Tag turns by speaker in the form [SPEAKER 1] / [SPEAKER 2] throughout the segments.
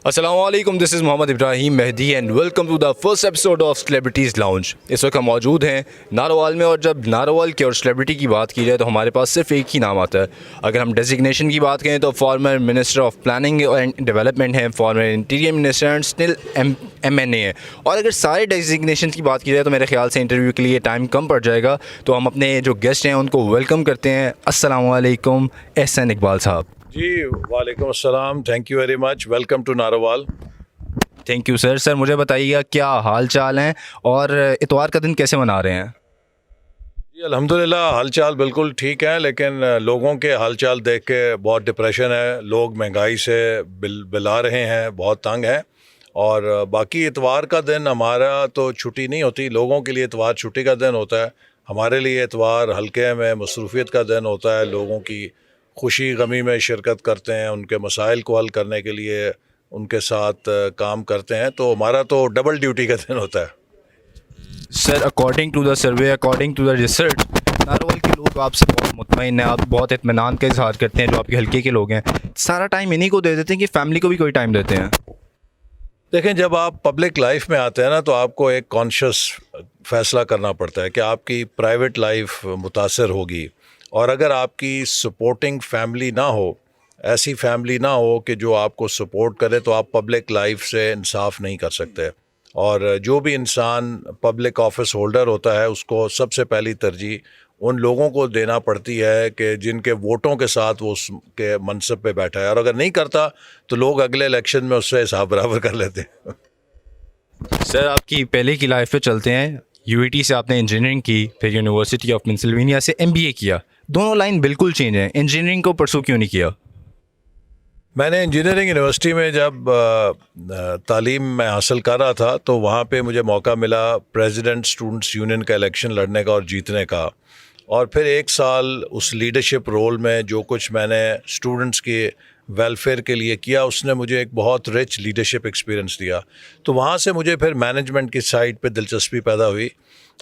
[SPEAKER 1] السلام علیکم، this is Muhammad Ibrahim Mehdi and welcome to the first episode of celebrities lounge. اس وقت ہم موجود ہیں ناروال میں، اور جب ناروال کی اور سلیبریٹی کی بات کی جائے تو ہمارے پاس صرف ایک ہی نام آتا ہے۔ اگر ہم ڈیزگنیشن کی بات کریں تو former minister of planning and development ہیں، former interior minister and still M N A ہیں۔ اور اگر سارے ڈیزگنیشن کی بات کی جائے تو میرے خیال سے انٹرویو کے لیے ٹائم کم پڑ جائے گا، تو ہم اپنے جو گیسٹ ہیں ان کو ویلکم کرتے ہیں۔ السلام علیکم احسن اقبال صاحب۔
[SPEAKER 2] جی وعلیکم السلام، thank you very much, welcome to Narowal.
[SPEAKER 1] Thank you sir. Sir مجھے بتائیے گا کیا حال چال ہیں اور اتوار کا دن کیسے منا رہے ہیں؟
[SPEAKER 2] جی الحمدللہ حال چال بالکل ٹھیک ہے، لیکن لوگوں کے حال چال دیکھ کے بہت ڈپریشن ہے۔ لوگ مہنگائی سے بلا رہے ہیں، بہت تنگ ہیں۔ اور باقی اتوار کا دن ہمارا تو چھٹی نہیں ہوتی، لوگوں کے لیے اتوار چھٹی کا دن ہوتا ہے، ہمارے لیے اتوار حلقے میں مصروفیت کا دن ہوتا ہے۔ لوگوں کی خوشی غمی میں شرکت کرتے ہیں، ان کے مسائل کو حل کرنے کے لیے ان کے ساتھ کام کرتے ہیں، تو ہمارا تو ڈبل ڈیوٹی کا دن ہوتا ہے۔
[SPEAKER 1] Sir according to the survey, according to the research, Narowal کے لوگ آپ سے بہت مطمئن ہیں، آپ بہت اطمینان کا اظہار کرتے ہیں۔ جو آپ کے حلقے کے لوگ ہیں سارا ٹائم انہیں کو دے دیتے ہیں کہ فیملی کو بھی کوئی ٹائم دیتے ہیں؟
[SPEAKER 2] دیکھیں، جب آپ پبلک لائف میں آتے ہیں نا تو آپ کو ایک کانشیس فیصلہ کرنا پڑتا ہے کہ آپ کی پرائیویٹ لائف متاثر ہوگی، اور اگر آپ کی سپورٹنگ فیملی نہ ہو، ایسی فیملی نہ ہو کہ جو آپ کو سپورٹ کرے، تو آپ پبلک لائف سے انصاف نہیں کر سکتے۔ اور جو بھی انسان پبلک آفس ہولڈر ہوتا ہے اس کو سب سے پہلی ترجیح ان لوگوں کو دینا پڑتی ہے کہ جن کے ووٹوں کے ساتھ وہ اس کے منصب پہ بیٹھا ہے، اور اگر نہیں کرتا تو لوگ اگلے الیکشن میں اس سے حساب برابر کر لیتے ہیں۔
[SPEAKER 1] سر آپ کی پہلے کی لائف پہ چلتے ہیں۔ یو ای ٹی سے آپ نے انجینئرنگ کی، پھر یونیورسٹی آف پنسلوینیا سے ایم بی اے کیا، دونوں لائن بالکل چینج ہیں، انجینئرنگ کو پرسو کیوں نہیں کیا؟
[SPEAKER 2] میں نے انجینئرنگ یونیورسٹی میں جب تعلیم میں حاصل کر رہا تھا تو وہاں پہ مجھے موقع ملا پریزیڈنٹ اسٹوڈنٹس یونین کا الیکشن لڑنے کا اور جیتنے کا، اور پھر ایک سال اس لیڈرشپ رول میں جو کچھ میں نے اسٹوڈنٹس کے ویلفیئر کے لیے کیا، اس نے مجھے ایک بہت رچ لیڈرشپ ایکسپیرئنس دیا۔ تو وہاں سے مجھے پھر مینجمنٹ کی سائڈ پہ دلچسپی پیدا ہوئی،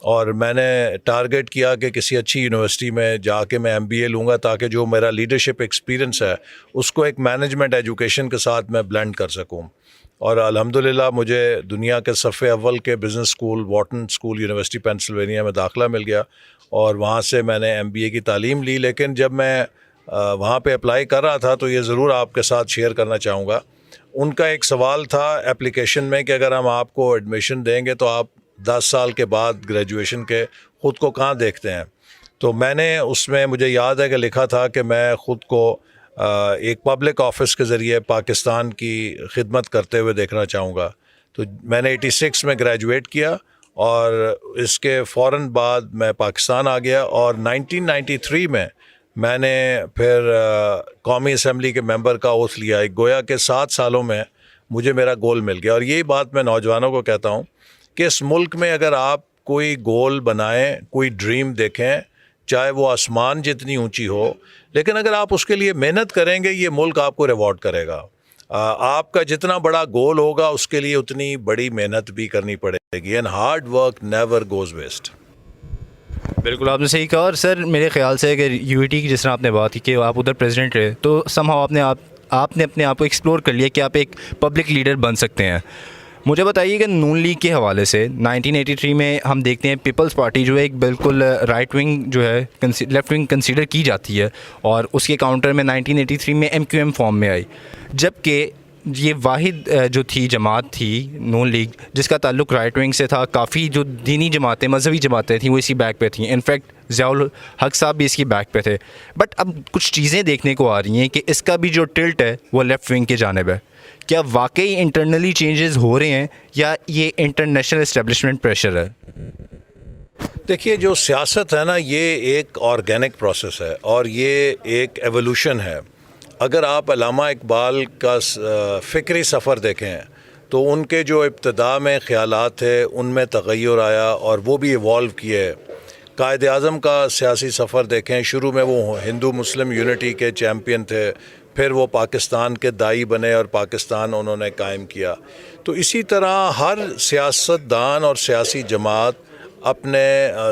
[SPEAKER 2] اور میں نے ٹارگٹ کیا کہ کسی اچھی یونیورسٹی میں جا کے میں ایم بی اے لوں گا، تاکہ جو میرا لیڈرشپ ایکسپیرئنس ہے اس کو ایک مینجمنٹ ایجوکیشن کے ساتھ میں بلینڈ کر سکوں۔ اور الحمدللہ مجھے دنیا کے صف اول کے business school Wharton school university Pennsylvania میں داخلہ مل گیا، اور وہاں سے میں نے ایم بی اے کی تعلیم لی۔ لیکن جب میں وہاں پہ اپلائی کر رہا تھا تو یہ ضرور آپ کے ساتھ شیئر کرنا چاہوں گا، ان کا ایک سوال تھا اپلیکیشن میں کہ اگر ہم آپ کو ایڈمیشن دیں گے تو آپ 10 سال کے بعد گریجویشن کے خود کو کہاں دیکھتے ہیں؟ تو میں نے اس میں مجھے یاد ہے کہ لکھا تھا کہ میں خود کو ایک پبلک آفس کے ذریعے پاکستان کی خدمت کرتے ہوئے دیکھنا چاہوں گا۔ تو میں نے 86 میں گریجویٹ کیا، اور اس کے فوراً بعد میں پاکستان آ گیا، اور 1993 میں نے پھر قومی اسمبلی کے ممبر کا اوتھ لیا۔ ایک گویا کہ 7 سالوں میں مجھے میرا گول مل گیا۔ اور یہی بات میں نوجوانوں کو کہتا ہوں کہ اس ملک میں اگر آپ کوئی گول بنائیں، کوئی ڈریم دیکھیں، چاہے وہ آسمان جتنی اونچی ہو، لیکن اگر آپ اس کے لیے محنت کریں گے، یہ ملک آپ کو ریوارڈ کرے گا۔ آپ کا جتنا بڑا گول ہوگا اس کے لیے اتنی بڑی محنت بھی کرنی پڑے گی، and hard work never goes waste.
[SPEAKER 1] بالکل آپ نے صحیح کہا۔ اور سر میرے خیال سے کہ یو ای ٹی کی جس طرح آپ نے بات کی کہ آپ ادھر پریزیڈنٹ رہے، تو سم ہاؤ آپ نے اپنے آپ کو ایکسپلور کر لیا کہ آپ ایک پبلک لیڈر بن سکتے ہیں۔ مجھے بتائیے کہ نون لیگ کے حوالے سے 1983 میں ہم دیکھتے ہیں پیپلز پارٹی جو ہے ایک بالکل رائٹ ونگ جو ہے لیفٹ ونگ کنسیڈر کی جاتی ہے، اور اس کے کاؤنٹر میں 1983 میں ایم کیو ایم فارم میں آئی، جبکہ یہ واحد جو تھی جماعت تھی نون لیگ جس کا تعلق رائٹ ونگ سے تھا۔ کافی جو دینی جماعتیں، مذہبی جماعتیں تھیں وہ اسی بیک پہ تھیں، انفیکٹ ضیاء الحق صاحب بھی اس کی بیک پہ تھے۔ بٹ اب کچھ چیزیں دیکھنے کو آ رہی ہیں کہ اس کا بھی جو ٹلٹ ہے وہ لیفٹ ونگ کی جانب ہے۔ کیا واقعی انٹرنلی چینجز ہو رہے ہیں یا یہ انٹرنیشنل اسٹیبلشمنٹ پریشر ہے؟
[SPEAKER 2] دیکھیے، جو سیاست ہے نا، یہ ایک آرگینک پروسیس ہے اور یہ ایک ایوولوشن ہے۔ اگر آپ علامہ اقبال کا فکری سفر دیکھیں تو ان کے جو ابتدا میں خیالات تھے ان میں تغیر آیا اور وہ بھی ایوالو کیے۔ قائد اعظم کا سیاسی سفر دیکھیں، شروع میں وہ ہندو مسلم یونٹی کے چیمپئن تھے، پھر وہ پاکستان کے دائی بنے اور پاکستان انہوں نے قائم کیا. تو اسی طرح ہر سیاست دان اور سیاسی جماعت اپنے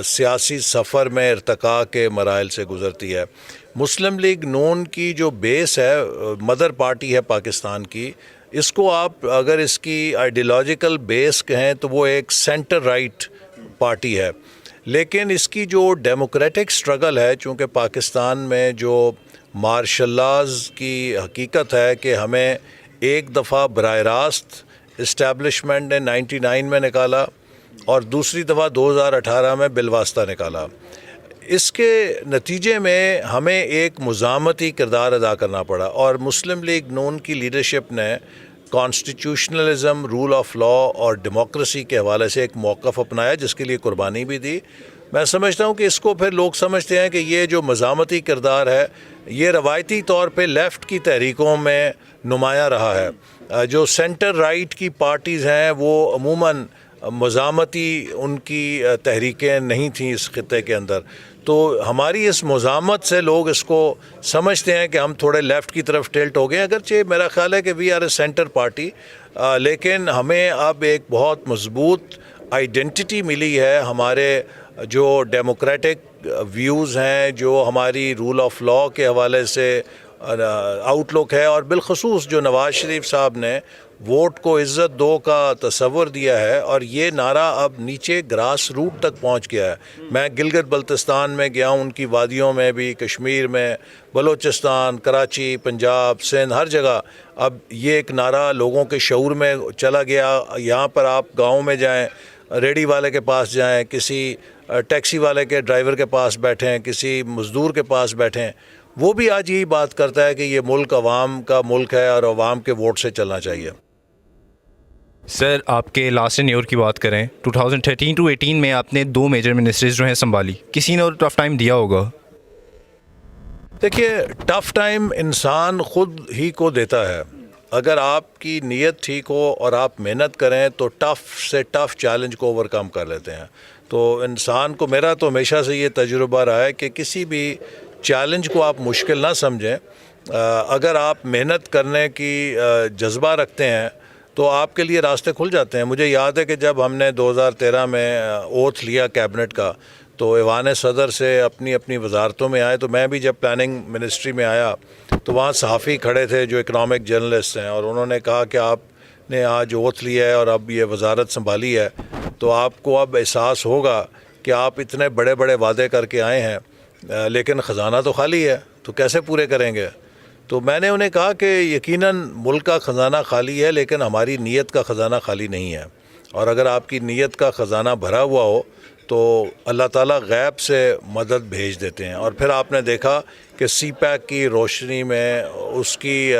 [SPEAKER 2] سیاسی سفر میں ارتقاء کے مراحل سے گزرتی ہے. مسلم لیگ نون کی جو بیس ہے، مدر پارٹی ہے پاکستان کی، اس کو آپ اگر اس کی آئیڈیالوجیکل بیس کہیں تو وہ ایک سینٹر رائٹ پارٹی ہے. لیکن اس کی جو ڈیموکریٹک سٹرگل ہے، چونکہ پاکستان میں جو مارشل لاز کی حقیقت ہے کہ ہمیں ایک دفعہ براہ راست اسٹیبلشمنٹ نے 99 میں نکالا اور دوسری دفعہ 2018 میں بالواسطہ نکالا. اس کے نتیجے میں ہمیں ایک مزاحمتی کردار ادا کرنا پڑا، اور مسلم لیگ نون کی لیڈرشپ نے کانسٹیٹیوشنلزم، رول آف لا اور ڈیموکریسی کے حوالے سے ایک موقف اپنایا، جس کے لیے قربانی بھی دی. میں سمجھتا ہوں کہ اس کو پھر لوگ سمجھتے ہیں کہ یہ جو مزاحمتی کردار ہے یہ روایتی طور پہ لیفٹ کی تحریکوں میں نمایاں رہا ہے. جو سینٹر رائٹ کی پارٹیز ہیں وہ عموماً مزاحمتی ان کی تحریکیں نہیں تھیں اس خطے کے اندر. تو ہماری اس مزاحمت سے لوگ اس کو سمجھتے ہیں کہ ہم تھوڑے لیفٹ کی طرف ٹلٹ ہو گئے، اگرچہ میرا خیال ہے کہ we are a centre party, لیکن ہمیں اب ایک بہت مضبوط آئیڈینٹی ملی ہے. ہمارے جو ڈیموکریٹک ویوز ہیں، جو ہماری رول آف لا کے حوالے سے آؤٹ لک ہے، اور بالخصوص جو نواز شریف صاحب نے ووٹ کو عزت دو کا تصور دیا ہے، اور یہ نعرہ اب نیچے گراس روٹ تک پہنچ گیا ہے. میں گلگت بلتستان میں گیا ہوں، ان کی وادیوں میں بھی، کشمیر میں، بلوچستان، کراچی، پنجاب، سندھ، ہر جگہ اب یہ ایک نعرہ لوگوں کے شعور میں چلا گیا. یہاں پر آپ گاؤں میں جائیں، ریڈی والے کے پاس جائیں، کسی ٹیکسی والے کے ڈرائیور کے پاس بیٹھیں، کسی مزدور کے پاس بیٹھیں، وہ بھی آج یہی بات کرتا ہے کہ یہ ملک عوام کا ملک ہے اور عوام کے ووٹ سے چلنا چاہیے.
[SPEAKER 1] سر آپ کے لاسٹ ٹینیور کی بات کریں، 2013 to 18 میں آپ نے 2 میجر منسٹریز جو ہیں سنبھالی، کسی نے اور ٹف ٹائم دیا ہوگا؟
[SPEAKER 2] دیکھیے، ٹف ٹائم انسان خود ہی کو دیتا ہے. اگر آپ کی نیت ٹھیک ہو اور آپ محنت کریں تو ٹف سے ٹف چیلنج کو اوور کم کر لیتے ہیں. تو انسان کو، میرا تو ہمیشہ سے یہ تجربہ رہا ہے کہ کسی بھی چیلنج کو آپ مشکل نہ سمجھیں. اگر آپ محنت کرنے کی جذبہ رکھتے ہیں تو آپ کے لیے راستے کھل جاتے ہیں. مجھے یاد ہے کہ جب ہم نے 2013 میں اوتھ لیا کیبنٹ کا، تو ایوان صدر سے اپنی وزارتوں میں آئے، تو میں بھی جب پلاننگ منسٹری میں آیا تو وہاں صحافی کھڑے تھے جو اکنامک جرنلسٹ ہیں، اور انہوں نے کہا کہ آپ نے آج اوتھ لیا ہے اور اب یہ وزارت سنبھالی ہے، تو آپ کو اب احساس ہوگا کہ آپ اتنے بڑے بڑے وعدے کر کے آئے ہیں، لیکن خزانہ تو خالی ہے، تو کیسے پورے کریں گے؟ تو میں نے انہیں کہا کہ یقیناً ملک کا خزانہ خالی ہے، لیکن ہماری نیت کا خزانہ خالی نہیں ہے. اور اگر آپ کی نیت کا خزانہ بھرا ہوا ہو تو اللہ تعالیٰ غیب سے مدد بھیج دیتے ہیں. اور پھر آپ نے دیکھا کہ سی پیک کی روشنی میں اس کی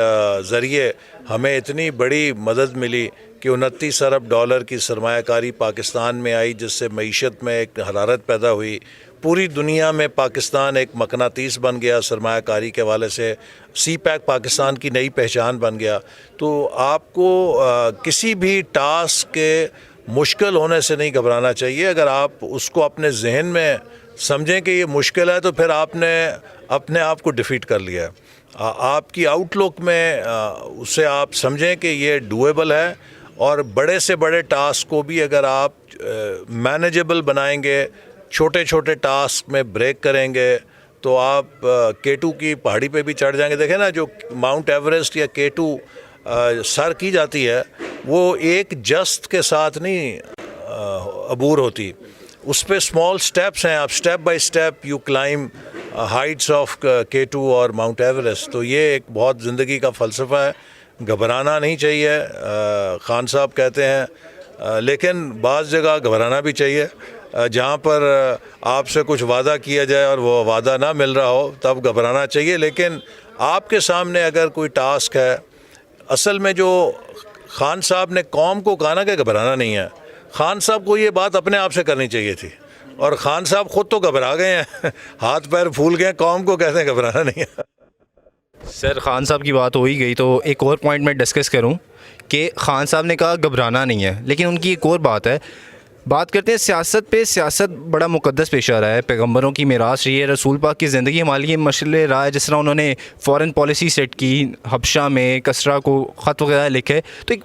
[SPEAKER 2] ذریعے ہمیں اتنی بڑی مدد ملی کہ 29 ارب ڈالر کی سرمایہ کاری پاکستان میں آئی، جس سے معیشت میں ایک حرارت پیدا ہوئی. پوری دنیا میں پاکستان ایک مقناطیس بن گیا سرمایہ کاری کے حوالے سے. سی پیک پاکستان کی نئی پہچان بن گیا. تو آپ کو کسی بھی ٹاسک کے مشکل ہونے سے نہیں گھبرانا چاہیے. اگر آپ اس کو اپنے ذہن میں سمجھیں کہ یہ مشکل ہے تو پھر آپ نے اپنے آپ کو ڈیفیٹ کر لیا ہے. آپ کی آؤٹ لک میں اسے آپ سمجھیں کہ یہ ڈویبل ہے، اور بڑے سے بڑے ٹاسک کو بھی اگر آپ مینیجیبل بنائیں گے، چھوٹے چھوٹے ٹاسک میں بریک کریں گے، تو آپ K2 کی پہاڑی پہ بھی چڑھ جائیں گے. دیکھیں نا، جو ماؤنٹ ایوریسٹ یا K2 سر کی جاتی ہے وہ ایک جست کے ساتھ نہیں عبور ہوتی، اس پہ اسمال سٹیپس ہیں. آپ step by step you climb heights of K2 اور ماؤنٹ ایوریسٹ. تو یہ ایک بہت زندگی کا فلسفہ ہے. گھبرانا نہیں چاہیے، خان صاحب کہتے ہیں، لیکن بعض جگہ گھبرانا بھی چاہیے. جہاں پر آپ سے کچھ وعدہ کیا جائے اور وہ وعدہ نہ مل رہا ہو تب گھبرانا چاہیے. لیکن آپ کے سامنے اگر کوئی ٹاسک ہے، اصل میں جو خان صاحب نے قوم کو کہا نا کہ گھبرانا نہیں ہے، خان صاحب کو یہ بات اپنے آپ سے کرنی چاہیے تھی، اور خان صاحب خود تو گھبرا گئے ہیں، ہاتھ پیر پھول گئے، قوم کو کہتے ہیں گھبرانا نہیں ہے.
[SPEAKER 1] سر خان صاحب کی بات ہو ہی گئی تو ایک اور پوائنٹ میں ڈسکس کروں کہ خان صاحب نے کہا گھبرانا نہیں ہے، لیکن ان کی ایک اور بات ہے، بات کرتے ہیں سیاست پہ. سیاست بڑا مقدس پیشہ رہا ہے, پیغمبروں کی میراث رہی ہے, رسول پاک کی زندگی ہمارے لیے مشعل راہ ہے. جس طرح انہوں نے فارن پالیسی سیٹ کی, حبشہ میں کسرا کو خط وغیرہ لکھے, تو ایک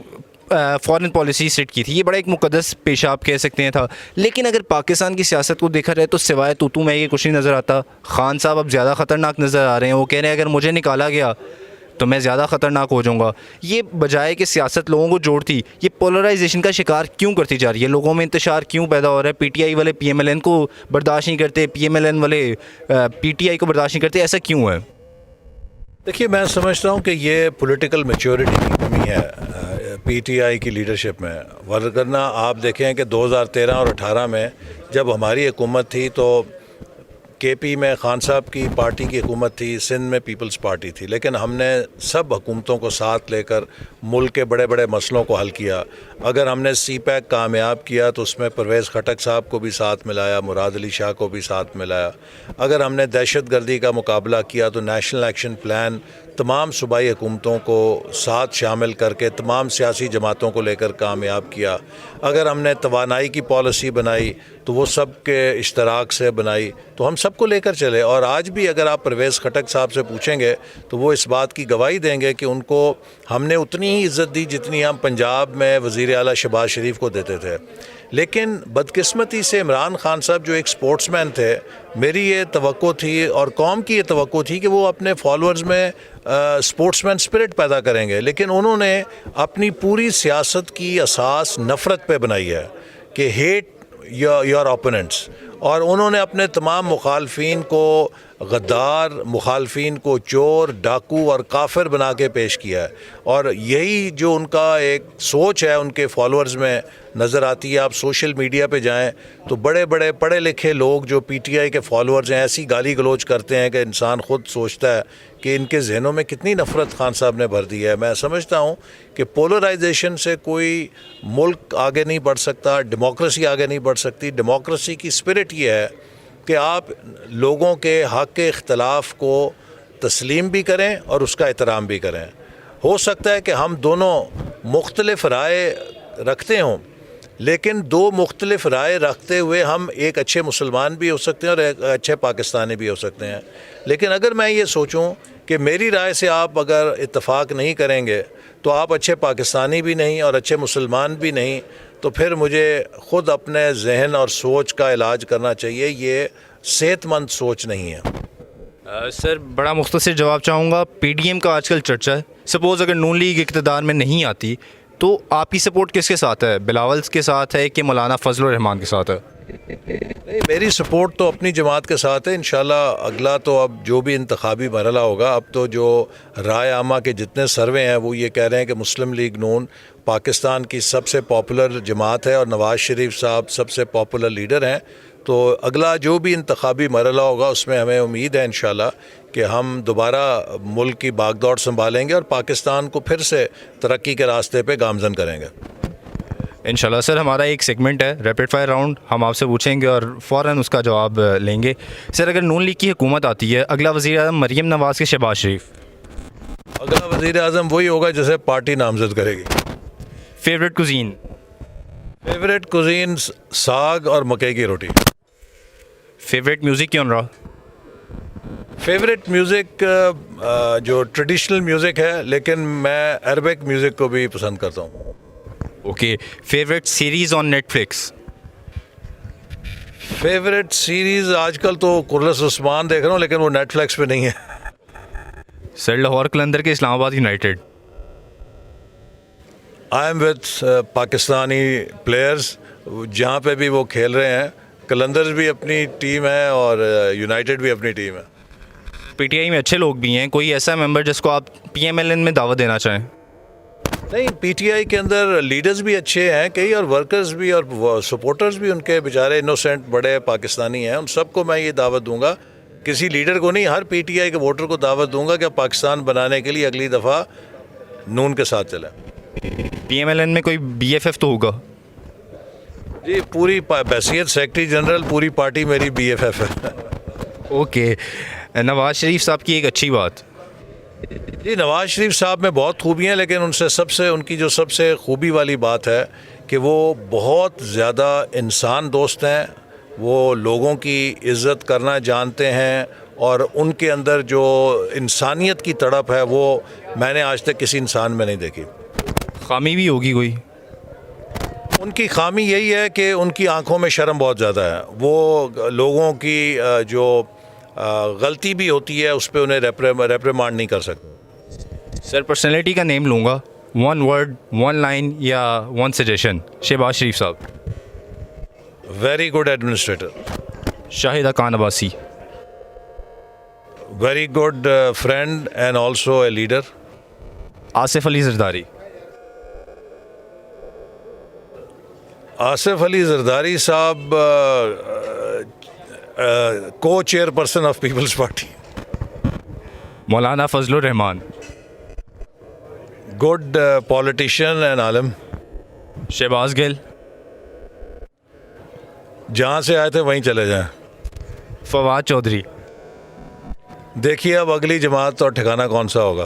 [SPEAKER 1] فارن پالیسی سیٹ کی تھی. یہ بڑا ایک مقدس پیشہ آپ کہہ سکتے ہیں تھا. لیکن اگر پاکستان کی سیاست کو دیکھا جائے تو سوائے تو میں یہ کچھ نہیں نظر آتا. خان صاحب اب زیادہ خطرناک نظر آ رہے ہیں. وہ کہہ رہے ہیں اگر مجھے نکالا گیا تو میں زیادہ خطرناک ہو جاؤں گا. یہ بجائے کہ سیاست لوگوں کو جوڑتی, یہ پولرائزیشن کا شکار کیوں کرتی جا رہی ہے؟ لوگوں میں انتشار کیوں پیدا ہو رہا ہے؟ پی ٹی آئی والے پی ایم ایل این کو برداشت نہیں کرتے, پی ایم ایل این والے پی ٹی آئی کو برداشت نہیں کرتے. ایسا کیوں ہے؟
[SPEAKER 2] دیکھیے میں سمجھتا ہوں کہ یہ پولیٹیکل میچورٹی کی کمی ہے پی ٹی آئی کی لیڈرشپ میں. ورنہ آپ دیکھیں کہ 2013 اور 18 میں جب ہماری حکومت تھی تو کے پی میں خان صاحب کی پارٹی کی حکومت تھی, سندھ میں پیپلز پارٹی تھی, لیکن ہم نے سب حکومتوں کو ساتھ لے کر ملک کے بڑے بڑے مسئلوں کو حل کیا. اگر ہم نے سی پیک کامیاب کیا تو اس میں پرویز خٹک صاحب کو بھی ساتھ ملایا, مراد علی شاہ کو بھی ساتھ ملایا. اگر ہم نے دہشت گردی کا مقابلہ کیا تو نیشنل ایکشن پلان تمام صوبائی حکومتوں کو ساتھ شامل کر کے تمام سیاسی جماعتوں کو لے کر کامیاب کیا. اگر ہم نے توانائی کی پالیسی بنائی تو وہ سب کے اشتراک سے بنائی, تو ہم سب کو لے کر چلے. اور آج بھی اگر آپ پرویز خٹک صاحب سے پوچھیں گے تو وہ اس بات کی گواہی دیں گے کہ ان کو ہم نے اتنی ہی عزت دی جتنی ہم پنجاب میں وزیر اعلیٰ شہباز شریف کو دیتے تھے. لیکن بدقسمتی سے عمران خان صاحب جو ایک سپورٹس مین تھے, میری یہ توقع تھی اور قوم کی یہ توقع تھی کہ وہ اپنے فالوورز میں سپورٹس مین اسپرٹ پیدا کریں گے, لیکن انہوں نے اپنی پوری سیاست کی اساس نفرت پہ بنائی ہے کہ ہیٹ یور اوپوننٹس. اور انہوں نے اپنے تمام مخالفین کو غدار, مخالفین کو چور, ڈاکو اور کافر بنا کے پیش کیا ہے. اور یہی جو ان کا ایک سوچ ہے ان کے فالوورز میں نظر آتی ہے. آپ سوشل میڈیا پہ جائیں تو بڑے بڑے پڑھے لکھے لوگ جو پی ٹی آئی کے فالوورز ہیں ایسی گالی گلوچ کرتے ہیں کہ انسان خود سوچتا ہے کہ ان کے ذہنوں میں کتنی نفرت خان صاحب نے بھر دی ہے. میں سمجھتا ہوں کہ پولرائزیشن سے کوئی ملک آگے نہیں بڑھ سکتا, ڈیموکریسی آگے نہیں بڑھ سکتی. ڈیموکریسی کی اسپرٹ یہ ہے کہ آپ لوگوں کے حق کے اختلاف کو تسلیم بھی کریں اور اس کا احترام بھی کریں. ہو سکتا ہے کہ ہم دونوں مختلف رائے رکھتے ہوں, لیکن دو مختلف رائے رکھتے ہوئے ہم ایک اچھے مسلمان بھی ہو سکتے ہیں اور ایک اچھے پاکستانی بھی ہو سکتے ہیں. لیکن اگر میں یہ سوچوں کہ میری رائے سے آپ اگر اتفاق نہیں کریں گے تو آپ اچھے پاکستانی بھی نہیں اور اچھے مسلمان بھی نہیں, تو پھر مجھے خود اپنے ذہن اور سوچ کا علاج کرنا چاہیے. یہ صحت مند سوچ نہیں ہے.
[SPEAKER 1] سر بڑا مختصر جواب چاہوں گا. پی ڈی ایم کا آج کل چرچا ہے, سپوز اگر نون لیگ اقتدار میں نہیں آتی تو آپ کی سپورٹ کس کے ساتھ ہے؟ بلاول کے ساتھ ہے کہ مولانا فضل الرحمان کے ساتھ ہے؟
[SPEAKER 2] نہیں, میری سپورٹ تو اپنی جماعت کے ساتھ ہے. انشاءاللہ اگلا تو اب جو بھی انتخابی مرحلہ ہوگا, اب تو جو رائے عامہ کے جتنے سروے ہیں وہ یہ کہہ رہے ہیں کہ مسلم لیگ نون پاکستان کی سب سے پاپولر جماعت ہے اور نواز شریف صاحب سب سے پاپولر لیڈر ہیں. تو اگلا جو بھی انتخابی مرحلہ ہوگا اس میں ہمیں امید ہے انشاءاللہ کہ ہم دوبارہ ملک کی باغ دوڑ سنبھالیں گے اور پاکستان کو پھر سے ترقی کے راستے پہ گامزن کریں گے
[SPEAKER 1] انشاءاللہ. سر ہمارا ایک سیگمنٹ ہے ریپڈ فائر راؤنڈ, ہم آپ سے پوچھیں گے اور فوراً اس کا جواب لیں گے. سر اگر نون لیگ کی حکومت آتی ہے, اگلا وزیر اعظم مریم نواز کے شہباز شریف؟
[SPEAKER 2] اگلا وزیر اعظم وہی ہوگا جسے پارٹی نامزد کرے گی.
[SPEAKER 1] Favourite cuisine?
[SPEAKER 2] فیوریٹ کوزین ساگ اور مکئی کی روٹی.
[SPEAKER 1] فیوریٹ میوزک کیوں رہا؟
[SPEAKER 2] فیوریٹ میوزک جو ٹریڈیشنل میوزک ہے, لیکن میں عربک میوزک کو بھی پسند کرتا ہوں.
[SPEAKER 1] Okay. Favourite series on Netflix?
[SPEAKER 2] Favourite series آج کل تو قرلس عثمان دیکھ رہا ہوں, لیکن وہ نیٹ فلکس پہ نہیں ہے.
[SPEAKER 1] سر لاہور قلندر کے اسلام آباد United?
[SPEAKER 2] I am with Pakistani players, جہاں پہ بھی وہ کھیل رہے ہیں. قلندرز بھی اپنی ٹیم ہے اور یونائٹیڈ بھی اپنی ٹیم ہے.
[SPEAKER 1] پی ٹی آئی میں اچھے لوگ بھی ہیں, کوئی ایسا ممبر جس کو آپ پی ایم ایل این میں دعوت دینا چاہیں؟
[SPEAKER 2] نہیں, پی ٹی آئی کے اندر لیڈرز بھی اچھے ہیں کئی, اور ورکرز بھی اور سپورٹرز بھی ان کے بیچارے انوسینٹ بڑے پاکستانی ہیں. ان سب کو میں یہ دعوت دوں گا, کسی لیڈر کو نہیں, ہر پی ٹی آئی کے ووٹر کو دعوت دوں گا کہ پاکستان بنانے کے لیے اگلی دفعہ نون کے ساتھ چلیں.
[SPEAKER 1] پی ایم ایل این میں کوئی بی ایف ایف تو ہوگا؟
[SPEAKER 2] جی, پوری بحیثیت سیکرٹری جنرل پوری پارٹی میری بی ایف ایف ہے.
[SPEAKER 1] اوکے. نواز شریف صاحب کی ایک اچھی بات؟
[SPEAKER 2] جی, نواز شریف صاحب میں بہت خوبیاں ہیں, لیکن ان کی جو سب سے خوبی والی بات ہے کہ وہ بہت زیادہ انسان دوست ہیں, وہ لوگوں کی عزت کرنا جانتے ہیں, اور ان کے اندر جو انسانیت کی تڑپ ہے وہ میں نے آج تک کسی انسان میں نہیں دیکھی.
[SPEAKER 1] خامی بھی ہوگی کوئی؟
[SPEAKER 2] ان کی خامی یہی ہے کہ ان کی آنکھوں میں شرم بہت زیادہ ہے. وہ لوگوں کی جو غلطی بھی ہوتی ہے اس پہ انہیں ریپریمانڈ نہیں کر سکتے.
[SPEAKER 1] سر پرسنالٹی کا نیم لوں گا, ون ورڈ, ون لائن یا ون سجیشن. شہباز شریف صاحب.
[SPEAKER 2] Very good administrator.
[SPEAKER 1] Shahida Khan Abbasi.
[SPEAKER 2] Very good friend and also a leader.
[SPEAKER 1] Asif Ali Zardari.
[SPEAKER 2] Asif Ali Zardari صاحب کو chairperson of Peoples Party.
[SPEAKER 1] Maulana Fazal ur Rehman.
[SPEAKER 2] Good politician and عالم.
[SPEAKER 1] شہباز گل.
[SPEAKER 2] جہاں سے آئے تھے وہیں چلے جائیں.
[SPEAKER 1] فواد چودھری.
[SPEAKER 2] دیکھیے اب اگلی جماعت اور ٹھکانہ کون سا ہوگا.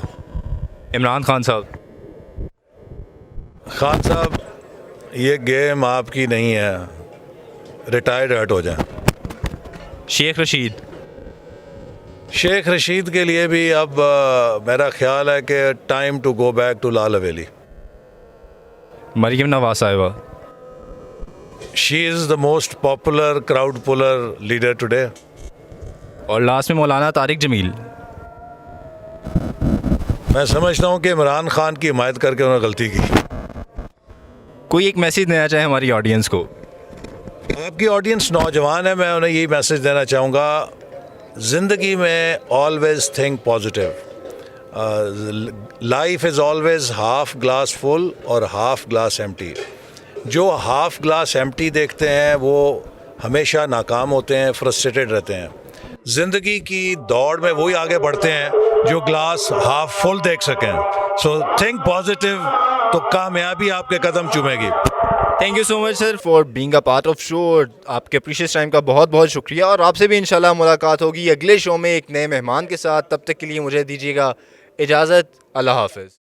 [SPEAKER 1] عمران خان صاحب.
[SPEAKER 2] خان صاحب یہ گیم آپ کی نہیں ہے, ریٹائرڈ ہٹ ہو جائیں.
[SPEAKER 1] شیخ رشید.
[SPEAKER 2] شیخ رشید کے لیے بھی اب میرا خیال ہے کہ time to go back to Lal Haveli.
[SPEAKER 1] Maryam Nawaz صاحبہ.
[SPEAKER 2] She is the most popular crowd puller leader today.
[SPEAKER 1] اور لاسٹ میں مولانا طارق جمیل.
[SPEAKER 2] میں سمجھتا ہوں کہ عمران خان کی حمایت کر کے انہوں نے غلطی کی.
[SPEAKER 1] کوئی ایک میسیج دینا چاہے ہماری آڈینس کو؟
[SPEAKER 2] آپ کی آڈینس نوجوان ہے, میں انہیں یہی میسج دینا چاہوں گا, زندگی میں always think positive. Life is always half glass full اور ہاف گلاس ایمٹی. جو ہاف گلاس ایمٹی دیکھتے ہیں وہ ہمیشہ ناکام ہوتے ہیں, فرسٹریٹڈ رہتے ہیں. زندگی کی دوڑ میں وہی آگے بڑھتے ہیں جو گلاس ہاف فل دیکھ سکیں. سو تھنک پازیٹیو تو کامیابی آپ کے قدم چومے گی.
[SPEAKER 1] Thank you so much sir for being a part of show. آپ کے پریشیس ٹائم کا بہت بہت شکریہ, اور آپ سے بھی انشاءاللہ ملاقات ہوگی اگلے شو میں ایک نئے مہمان کے ساتھ. تب تک کے لیے مجھے دیجیے گا اجازت. اللہ حافظ.